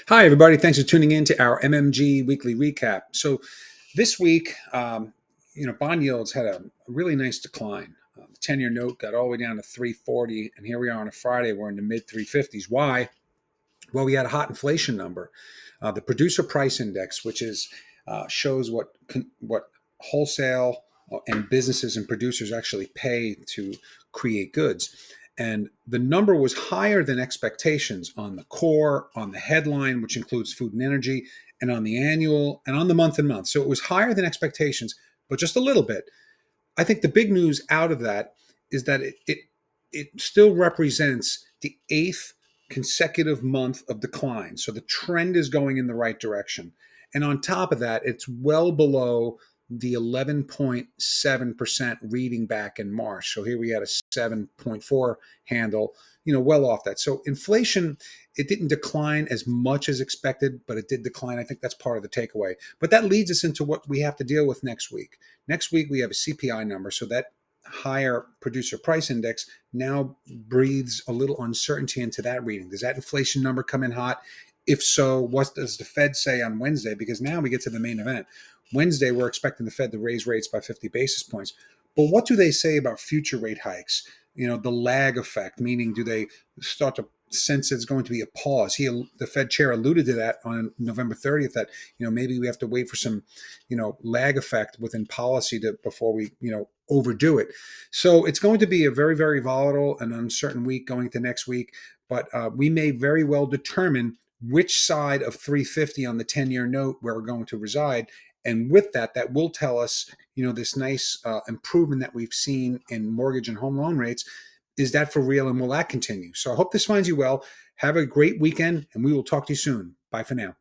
Hi, everybody. Thanks for tuning in to our MMG weekly recap. So, this week, bond yields had a really nice decline. The 10-year note got all the way down to 340, and here we are on a Friday. We're in the mid 350s. Why? Well, we had a hot inflation number. The producer price index, which is shows what wholesale and businesses and producers actually pay to create goods. And the number was higher than expectations on the core, on the headline, which includes food and energy, and on the annual and on the month and month. So it was higher than expectations, but just a little bit. I think the big news out of that is that it still represents the eighth consecutive month of decline. So the trend is going in the right direction. And on top of that, it's well below the 11.7% reading back in March. So here we had a 7.4 handle, well off that. So inflation, it didn't decline as much as expected, but it did decline. I think that's part of the takeaway. But that leads us into what we have to deal with next week. Next week, we have a CPI number. So that higher producer price index now breathes a little uncertainty into that reading. Does that inflation number come in hot? If so, what does the Fed say on Wednesday? Because now we get to the main event. Wednesday, we're expecting the Fed to raise rates by 50 basis points. But what do they say about future rate hikes? The lag effect, meaning do they start to sense it's going to be a pause? The Fed chair alluded to that on November 30th, that, maybe we have to wait for some, lag effect within policy before we, overdo it. So it's going to be a very, very volatile and uncertain week going into next week. But we may very well determine which side of 350 on the 10-year note where we're going to reside. And with that, that will tell us, this nice improvement that we've seen in mortgage and home loan rates. Is that for real, and will that continue? So I hope this finds you well. Have a great weekend, and we will talk to you soon. Bye for now.